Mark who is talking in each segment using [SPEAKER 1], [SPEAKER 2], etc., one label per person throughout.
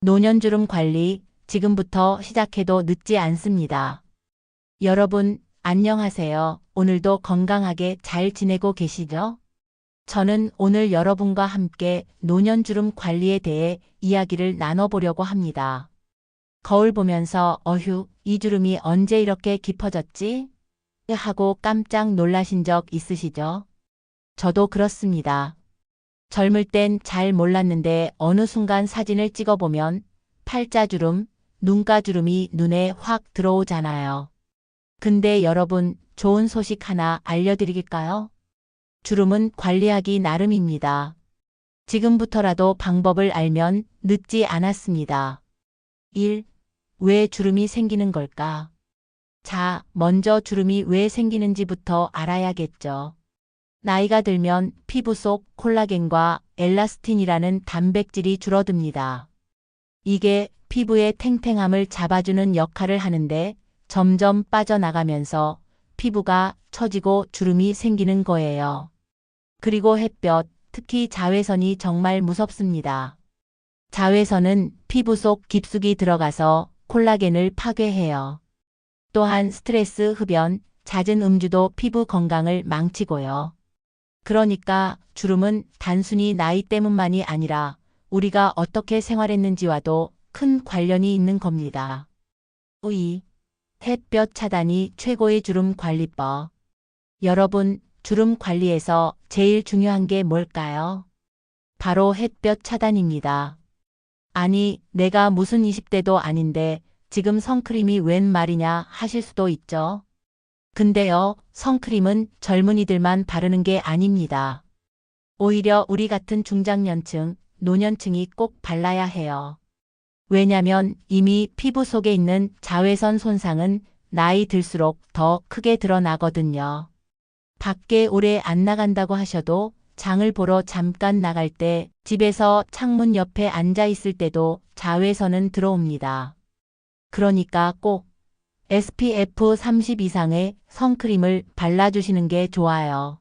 [SPEAKER 1] 노년주름 관리 지금부터 시작해도 늦지 않습니다. 여러분, 안녕하세요. 오늘도 건강하게 잘 지내고 계시죠? 저는 오늘 여러분과 함께 노년주름 관리에 대해 이야기를 나눠보려고 합니다. 거울 보면서 어휴, 이 주름이 언제 이렇게 깊어졌지? 하고 깜짝 놀라신 적 있으시죠? 저도 그렇습니다. 젊을 땐 잘 몰랐는데 어느 순간 사진을 찍어보면 팔자주름, 눈가주름이 눈에 확 들어오잖아요. 근데 여러분, 좋은 소식 하나 알려드릴까요? 주름은 관리하기 나름입니다. 지금부터라도 방법을 알면 늦지 않았습니다. 1. 왜 주름이 생기는 걸까? 자, 먼저 주름이 왜 생기는지부터 알아야겠죠. 나이가 들면 피부 속 콜라겐과 엘라스틴이라는 단백질이 줄어듭니다. 이게 피부의 탱탱함을 잡아주는 역할을 하는데 점점 빠져나가면서 피부가 처지고 주름이 생기는 거예요. 그리고 햇볕, 특히 자외선이 정말 무섭습니다. 자외선은 피부 속 깊숙이 들어가서 콜라겐을 파괴해요. 또한 스트레스, 흡연, 잦은 음주도 피부 건강을 망치고요. 그러니까 주름은 단순히 나이 때문만이 아니라 우리가 어떻게 생활했는지와도 큰 관련이 있는 겁니다. 2. 햇볕 차단이 최고의 주름 관리법. 여러분, 주름 관리에서 제일 중요한 게 뭘까요? 바로 햇볕 차단입니다. 아니, 내가 무슨 20대도 아닌데 지금 선크림이 웬 말이냐 하실 수도 있죠. 근데요, 선크림은 젊은이들만 바르는 게 아닙니다. 오히려 우리 같은 중장년층, 노년층이 꼭 발라야 해요. 왜냐면 이미 피부 속에 있는 자외선 손상은 나이 들수록 더 크게 드러나거든요. 밖에 오래 안 나간다고 하셔도 장을 보러 잠깐 나갈 때 집에서 창문 옆에 앉아 있을 때도 자외선은 들어옵니다. 그러니까 꼭 SPF 30 이상의 선크림을 발라주시는 게 좋아요.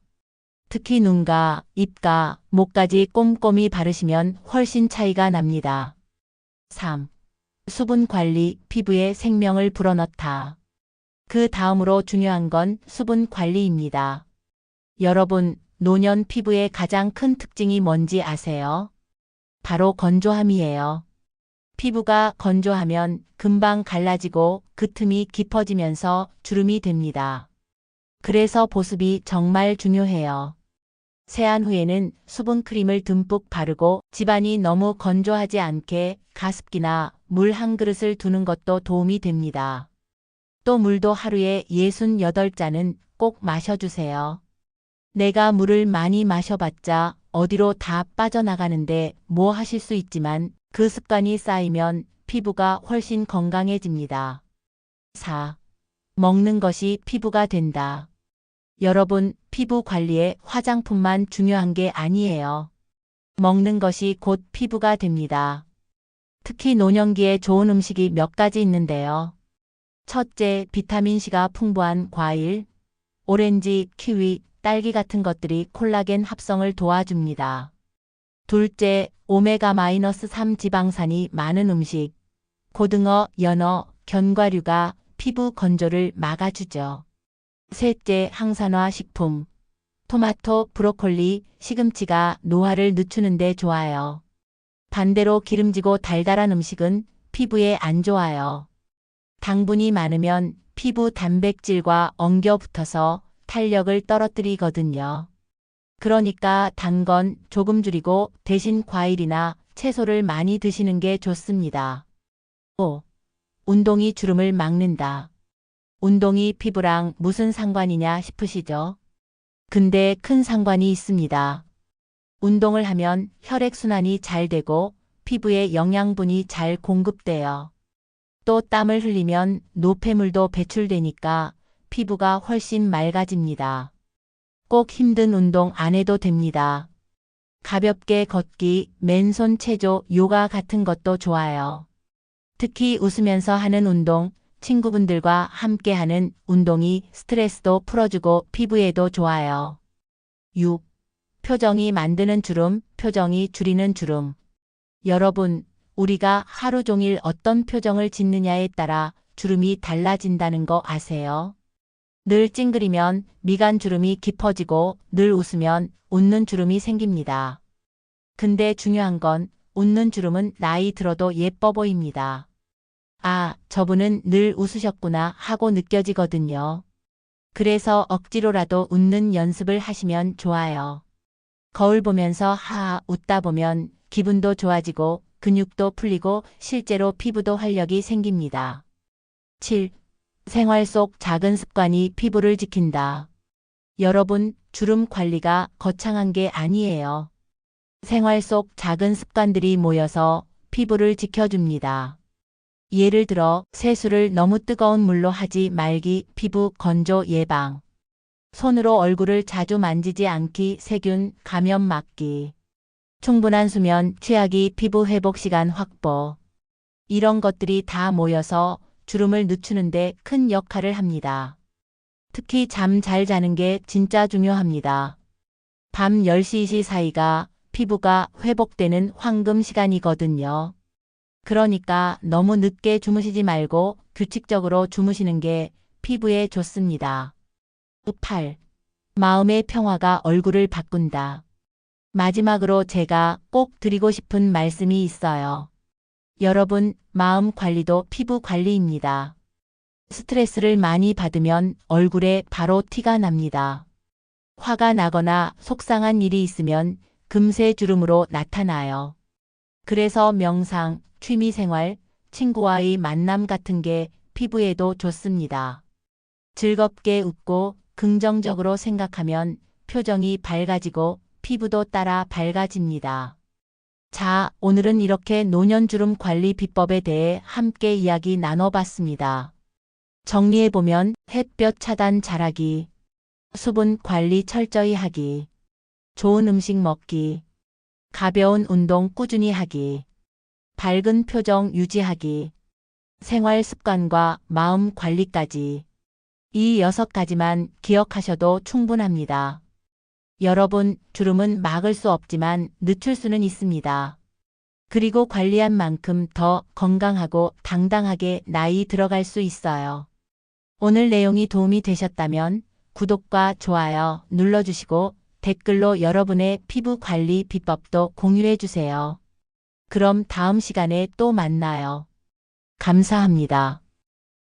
[SPEAKER 1] 특히 눈가, 입가, 목까지 꼼꼼히 바르시면 훨씬 차이가 납니다. 3. 수분 관리, 피부에 생명을 불어넣다. 그 다음으로 중요한 건 수분 관리입니다. 여러분, 노년 피부의 가장 큰 특징이 뭔지 아세요? 바로 건조함이에요. 피부가 건조하면 금방 갈라지고 그 틈이 깊어지면서 주름이 됩니다. 그래서 보습이 정말 중요해요. 세안 후에는 수분크림을 듬뿍 바르고 집안이 너무 건조하지 않게 가습기나 물 한 그릇을 두는 것도 도움이 됩니다. 또 물도 하루에 68잔은 꼭 마셔주세요. 내가 물을 많이 마셔봤자 어디로 다 빠져나가는데 뭐 하실 수 있지만 그 습관이 쌓이면 피부가 훨씬 건강해집니다. 4. 먹는 것이 피부가 된다. 여러분, 피부 관리에 화장품만 중요한 게 아니에요. 먹는 것이 곧 피부가 됩니다. 특히 노년기에 좋은 음식이 몇 가지 있는데요. 첫째, 비타민C가 풍부한 과일, 오렌지, 키위, 딸기 같은 것들이 콜라겐 합성을 도와줍니다. 둘째, 오메가-3 지방산이 많은 음식, 고등어, 연어, 견과류가 피부 건조를 막아주죠. 셋째, 항산화 식품, 토마토, 브로콜리, 시금치가 노화를 늦추는 데 좋아요. 반대로 기름지고 달달한 음식은 피부에 안 좋아요. 당분이 많으면 피부 단백질과 엉겨 붙어서 탄력을 떨어뜨리거든요. 그러니까 단 건 조금 줄이고 대신 과일이나 채소를 많이 드시는 게 좋습니다. 5. 운동이 주름을 막는다. 운동이 피부랑 무슨 상관이냐 싶으시죠? 근데 큰 상관이 있습니다. 운동을 하면 혈액순환이 잘 되고 피부에 영양분이 잘 공급돼요. 또 땀을 흘리면 노폐물도 배출되니까 피부가 훨씬 맑아집니다. 꼭 힘든 운동 안 해도 됩니다. 가볍게 걷기, 맨손 체조, 요가 같은 것도 좋아요. 특히 웃으면서 하는 운동, 친구분들과 함께 하는 운동이 스트레스도 풀어주고 피부에도 좋아요. 6. 표정이 만드는 주름, 표정이 줄이는 주름. 여러분, 우리가 하루 종일 어떤 표정을 짓느냐에 따라 주름이 달라진다는 거 아세요? 늘 찡그리면 미간 주름이 깊어지고 늘 웃으면 웃는 주름이 생깁니다. 근데 중요한 건 웃는 주름은 나이 들어도 예뻐 보입니다. 아, 저분은 늘 웃으셨구나 하고 느껴지거든요. 그래서 억지로라도 웃는 연습을 하시면 좋아요. 거울 보면서 하하 웃다 보면 기분도 좋아지고 근육도 풀리고 실제로 피부도 활력이 생깁니다. 7. 생활 속 작은 습관이 피부를 지킨다. 여러분, 주름 관리가 거창한 게 아니에요. 생활 속 작은 습관들이 모여서 피부를 지켜줍니다. 예를 들어 세수를 너무 뜨거운 물로 하지 말기, 피부 건조 예방. 손으로 얼굴을 자주 만지지 않기, 세균 감염 막기. 충분한 수면 취하기, 피부 회복 시간 확보. 이런 것들이 다 모여서 주름을 늦추는데 큰 역할을 합니다. 특히 잠 잘 자는 게 진짜 중요합니다. 밤 10시 2시 사이가 피부가 회복되는 황금 시간이거든요. 그러니까 너무 늦게 주무시지 말고 규칙적으로 주무시는 게 피부에 좋습니다. 8. 마음의 평화가 얼굴을 바꾼다. 마지막으로 제가 꼭 드리고 싶은 말씀이 있어요. 여러분, 마음 관리도 피부 관리입니다. 스트레스를 많이 받으면 얼굴에 바로 티가 납니다. 화가 나거나 속상한 일이 있으면 금세 주름으로 나타나요. 그래서 명상, 취미생활, 친구와의 만남 같은 게 피부에도 좋습니다. 즐겁게 웃고 긍정적으로 생각하면 표정이 밝아지고 피부도 따라 밝아집니다. 자, 오늘은 이렇게 노년주름 관리 비법에 대해 함께 이야기 나눠봤습니다. 정리해보면 햇볕 차단 잘하기, 수분 관리 철저히 하기, 좋은 음식 먹기, 가벼운 운동 꾸준히 하기, 밝은 표정 유지하기, 생활 습관과 마음 관리까지. 이 6가지만 기억하셔도 충분합니다. 여러분, 주름은 막을 수 없지만 늦출 수는 있습니다. 그리고 관리한 만큼 더 건강하고 당당하게 나이 들어갈 수 있어요. 오늘 내용이 도움이 되셨다면 구독과 좋아요 눌러주시고 댓글로 여러분의 피부 관리 비법도 공유해주세요. 그럼 다음 시간에 또 만나요. 감사합니다.